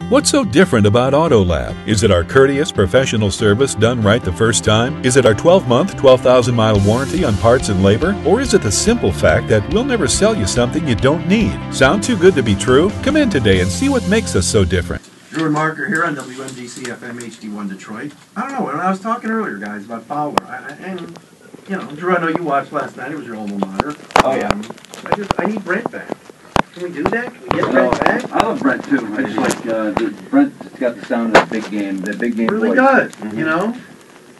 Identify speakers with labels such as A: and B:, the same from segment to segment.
A: What's so different about AutoLab? Is it our courteous professional service done right the first time? Is it our 12-month, 12,000-mile warranty on parts and labor? Or is it the simple fact that we'll never sell you something you don't need? Sound too good to be true? Come in today and see what makes us so different.
B: Drew Marc here on WMDC FM HD1 Detroit. I don't know, when I was talking earlier, guys, about Fowler, and you know, Drew, I know you watched last night. It was your alma mater.
C: Oh, yeah.
B: I need Brent back. Can we do that? Can we get Brent back?
C: I love Brent too. I just like Brent's got the sound of the big game. The big game
B: Really
C: voice.
B: does. You know.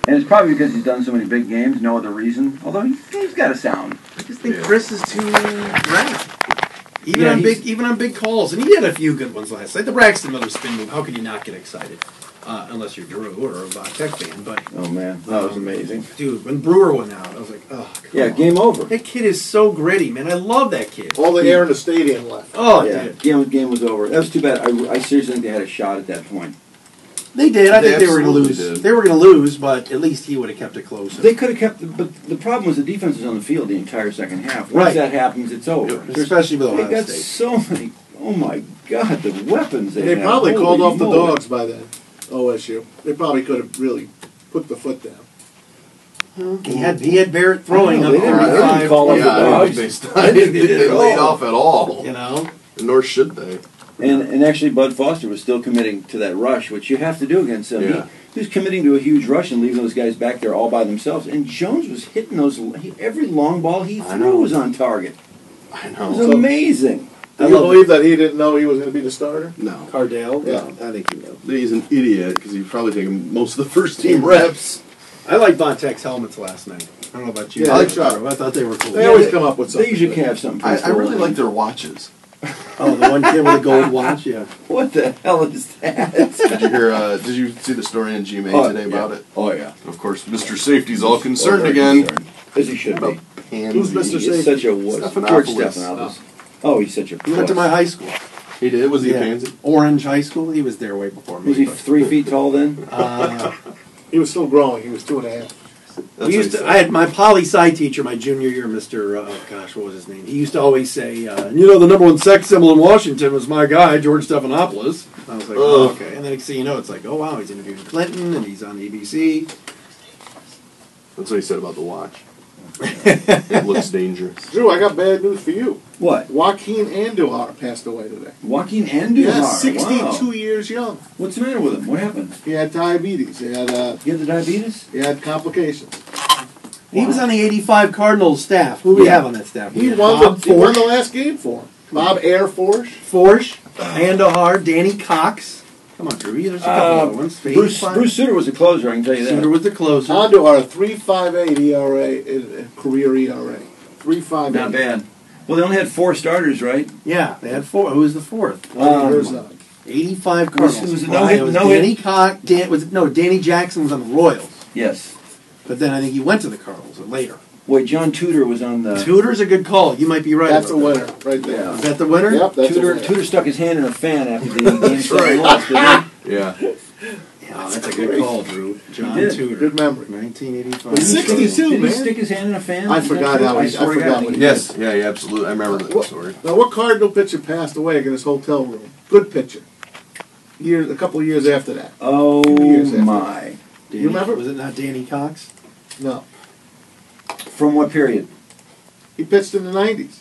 C: And it's probably because he's done so many big games. No other reason. Although he's got a sound.
B: I just think Chris is too rash. Even on big calls, and he had a few good ones last night. The Braxton Miller spin move. How could you not get excited? Unless you're Drew or a Tech fan, but
C: Oh man, that was amazing,
B: dude. When Brewer went out, I was like, oh,
C: yeah, game over.
B: that kid is so gritty, man. I love that kid.
D: All the air in the stadium left.
B: Oh,
C: Yeah,
B: dude.
C: game was over. That was too bad. I seriously think they had a shot at that point.
B: They did. I
E: They
B: think they were going to
E: absolutely
B: lose.
E: did.
B: They were going to lose, but at least he would have kept it close.
C: They could have kept, but the problem was the defense was on the field the entire second half. Once
B: Right.
C: that happens, it's over.
B: Especially with
C: They
B: Ohio
C: got
B: State.
C: so many. Oh my God, the weapons they
D: They
C: have.
D: probably
C: Holy
D: called off the
C: moly.
D: dogs by then, OSU. They probably could have really put the foot down.
B: He had Barrett throwing
C: I
B: up
C: know, they didn't
B: 35.
C: call off the
E: Yeah, I don't
C: dogs.
E: think they didn't lay it off at all.
B: You know.
E: Nor should they.
C: And actually, Bud Foster was still committing to that rush, which you have to do against them.
E: Yeah.
C: He was committing to a huge rush and leaving those guys back there all by themselves. And Jones was hitting those. Every long ball he
E: I
C: threw
E: know.
C: was on target.
E: I
C: It was
E: know.
C: amazing.
D: Do you believe that he didn't know he was going to be the starter?
E: No.
B: Cardale.
D: Yeah.
B: I think he will.
E: He's an idiot because he's probably taking most of the first team reps.
B: I like Von Tech's helmets last night. I don't know about you.
D: Yeah,
B: I like
D: they try.
B: I thought they were cool.
D: They always come up with something.
C: They usually have something.
E: I
C: pretty
E: really
C: cool.
E: like their watches.
B: Oh, the one kid with the gold watch. Yeah.
C: What the hell is that?
E: Did you hear? Did you see the story in GMA today about it?
C: Oh yeah.
E: Of course, Mr. Safety's all
C: Oh,
E: concerned
C: very
E: again.
C: concerned. As he should be.
E: Pansy.
D: Who's Mr.
C: He's
D: Safety?
C: such a wuss. George Stephanopoulos. Oh, he's such a.
B: He went to my high school.
E: He did. Was he
B: Yeah.
E: a pansy?
B: Orange High School. He was there way before me.
C: Was he
B: but-
C: 3 feet tall then?
D: He was still growing. He was 2.5.
E: That's
B: We
E: what
B: used
E: he
B: to,
E: said.
B: I had my poli-sci teacher, my junior year, Mr. Oh gosh, what was his name? He used to always say, you know, the number one sex symbol in Washington was my guy, George Stephanopoulos. I was like, oh, okay. And then next thing you know, it's like, oh wow, he's interviewing Clinton, and he's on ABC.
E: That's what he said about the watch. It looks dangerous.
D: Drew, I got bad news for you.
C: What?
D: Joaquin Andujar passed away today.
C: Joaquin Andujar.
D: Yeah, 62
C: Wow.
D: years young.
C: What's the matter with him? What happened?
D: He had diabetes. He had
C: You have the diabetes?
D: complications.
B: He was on the 85 Cardinals staff. Who do we
C: Yeah.
B: have on that staff?
D: He
B: We had
D: won
B: Bob
D: the last game for him. Bob Air Force.
B: Forsch, Andahar, Danny Cox. Come on, Drew. There's a couple other ones.
C: Bruce Sutter was the closer, I can tell you that.
B: Suter was the closer.
D: Andujar, 3.58 ERA, career ERA. 3.58.
C: Not bad. Well, they only had 4 starters, right?
B: Yeah, they had 4. Who was the fourth?
D: Herzog.
B: 85
C: Was-
B: Cardinals.
C: was it
B: Well,
C: no-hit-
B: it was
C: no-hit?
B: Danny Cox. Danny Jackson was on the Royals.
C: Yes.
B: But then I think he went to the Cardinals later.
C: Wait, John Tudor was on the...
B: Tudor's a good call. You might be right.
D: That's a
B: about
D: winner right there.
C: Yeah.
B: Is that the winner?
D: Yep, that's a
C: Tudor,
D: winner.
C: Tudor stuck his hand in a fan after the game
E: That's
C: 7
E: right.
C: loss, didn't he?
E: Yeah.
B: Yeah, that's a good call, Drew. John
C: did.
B: Tudor.
D: Good memory.
B: 1985.
D: He's 62,
C: Did
D: man.
C: he stick his hand in a fan?
D: I
C: Is that
D: forgot
C: true?
D: how he- I
C: swear to
D: forgot
C: God,
D: what
C: think
D: he
C: he
E: Yes.
C: did.
E: Yeah. Absolutely. I remember that story.
D: Now, what Cardinal pitcher passed away in his hotel room? Good pitcher. A couple of years after that.
C: Oh,
D: 2 years after
C: my.
B: Danny,
D: You remember?
B: Was it not Danny Cox?
D: No.
C: From what period?
D: He pitched in the 90s.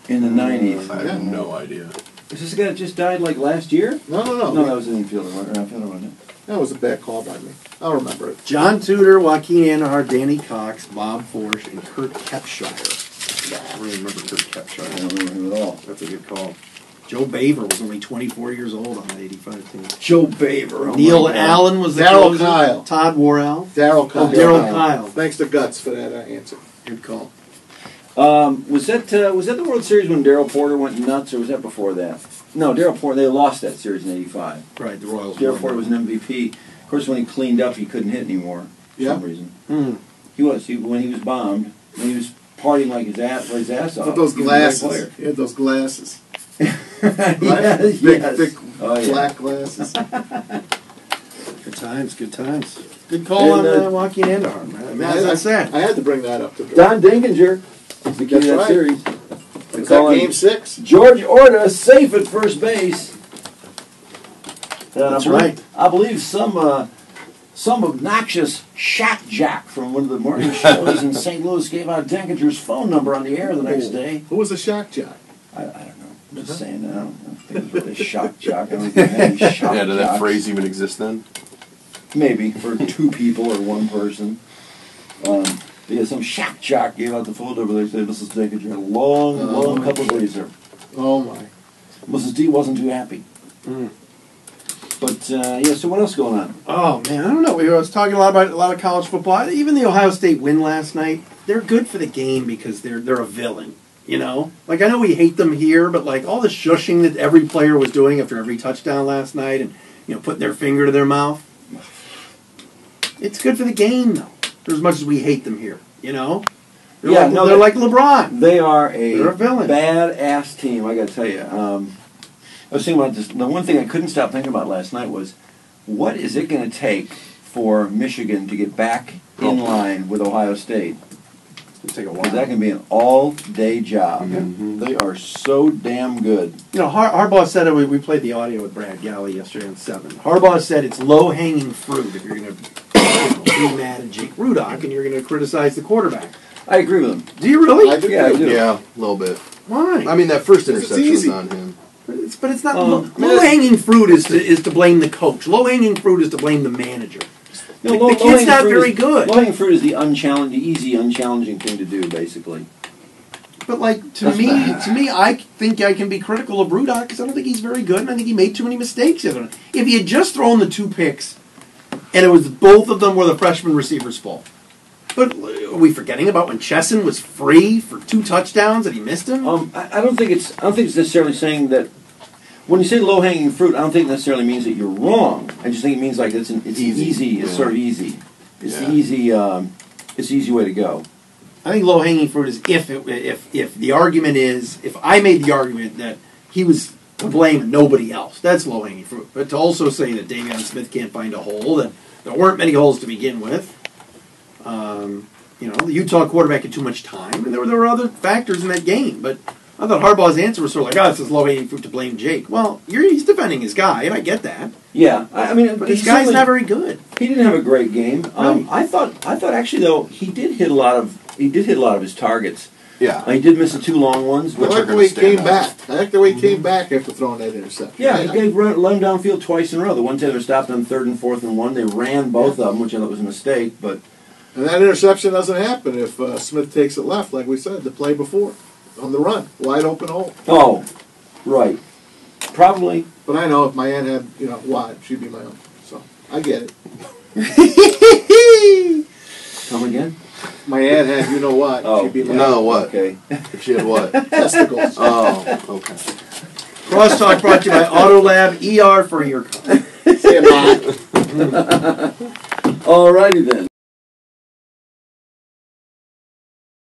C: In the 90s.
E: I have no idea.
C: Is this the guy that just died like last year?
D: No.
C: No, that was an infielder, or outfielder, wasn't it?
D: That was a bad call by me. I'll remember it.
B: John Tudor, Joaquin Andahar, Danny Cox, Bob Forsch, and Kurt Kepshire. I really remember Kurt
C: I
B: Kepshire.
C: don't remember him at all.
B: That's a good call. Joe Baver was only 24 years old on that 85 team.
C: Joe Baver. Oh
B: Neil
C: my God.
B: Allen was the
D: Darryl
B: closer.
D: Kyle.
B: Todd Worrell.
D: Darryl Kyle.
B: Darryl Kyle.
D: Thanks to Guts for that answer.
B: Good call.
C: Was that the World Series when Darryl Porter went nuts, or was that before that? No, Darryl Porter. They lost that series in '85.
B: Right, the Royals.
C: Darryl
B: won.
C: Porter was an MVP. Of course, when he cleaned up, he couldn't hit anymore for
D: Yeah.
C: some reason.
B: Hmm.
C: He was. When he was bombed, when he was partying like his ass off.
D: With those
C: he was a great
D: glasses.
C: player.
D: He had those glasses.
C: Yes,
D: Big,
C: yes.
D: thick,
C: Oh, yeah.
D: black glasses.
B: Good times, good times. Good call
C: And,
B: on Joaquin Andahar, man. That's that.
D: I had to bring that up to Drew.
C: Don Dinkinger is the key to
D: That's
C: that
D: right.
C: series.
D: Was that game 6?
C: George Orta safe at first base.
B: That's right.
C: I believe some obnoxious shack jack from one of the morning shows in St. Louis gave out Denkinger's phone number on the air the next day.
D: Who was the shock jock?
C: I don't know. I'm just saying, I don't think it was really a shock jock. I don't think there any shock
E: Yeah, did that
C: jocks.
E: phrase even exist then?
C: Maybe for 2 people or 1 person. Yeah, some shack jock gave out the phone number. They said Mrs. Denkinger had a long couple of days there.
D: Oh my.
C: Mrs. D wasn't too happy. But yeah, so what else going on?
B: Oh man, I don't know. I was talking a lot about a lot of college football. Even the Ohio State win last night, they're good for the game because they're a villain. You know, like I know we hate them here, but like all the shushing that every player was doing after every touchdown last night, and putting their finger to their mouth. It's good for the game though, for as much as we hate them here. They're they're like LeBron.
C: They're
B: a villain.
C: Badass team. I got to tell you. I was thinking about this. The one thing I couldn't stop thinking about last night was, what is it going to take for Michigan to get back in line with Ohio State?
B: It'll take a while.
C: Because that can be an all-day job.
B: Mm-hmm.
C: They are so damn good.
B: Harbaugh said it. We played the audio with Brad Galley yesterday on 7. Harbaugh said it's low-hanging fruit if you're going to be mad at Jake Rudock and you're going to criticize the quarterback.
C: I agree with him.
B: Do you really?
C: I do.
E: Yeah, a little bit.
B: Why?
E: I mean, that first
D: It's
E: interception was
D: easy.
E: on him.
B: But it's not low-hanging fruit is to blame the coach. Low-hanging fruit is to blame the manager. The kid's not very good.
C: Low-hanging fruit is the easy, unchallenging thing to do, basically.
B: But like to me, I think I can be critical of Rudock because I don't think he's very good, and I think he made too many mistakes. If he had just thrown the 2 picks, and it was both of them were the freshman receiver's fault. But are we forgetting about when Chesson was free for 2 touchdowns and he missed him?
C: I don't think it's necessarily saying that. When you say low hanging fruit, I don't think it necessarily means that you're wrong. I just think it means like it's easy. It's sort of easy. It's the easy. It's the easy way to go.
B: I think low hanging fruit is if the argument is if I made the argument that he was to blame and nobody else. That's low hanging fruit. But to also say that Davion Smith can't find a hole, that there weren't many holes to begin with. The Utah quarterback had too much time, and there were other factors in that game. But I thought Harbaugh's answer was sort of like, this is low-hanging fruit to blame Jake. Well, he's defending his guy, and I get that.
C: Yeah, I mean,
B: but this guy's not very good.
C: He didn't have a great game.
B: Right.
C: I thought actually though he did hit a lot of his targets.
E: Yeah,
C: he did miss the 2 long ones.
D: I like the way he came back. I like the way he came back after throwing that interception.
C: Yeah, he let him downfield twice in a row. The one time they were stopped on 3rd and 4th and 1. They ran both of them, which I thought was a mistake. But
D: and that interception doesn't happen if Smith takes it left, like we said, the play before. On the run, wide open hole.
C: Oh, right. Probably.
D: But I know if my aunt had, wide, she'd be my own. So, I get
B: it.
C: Come again?
D: My aunt had, what, she'd be my own.
E: No, what?
C: Okay.
E: If she had what?
D: Testicles.
E: Oh, okay.
B: Crosstalk brought to you by Autolab ER for your car.
D: Say it, Ma.
C: Alrighty then.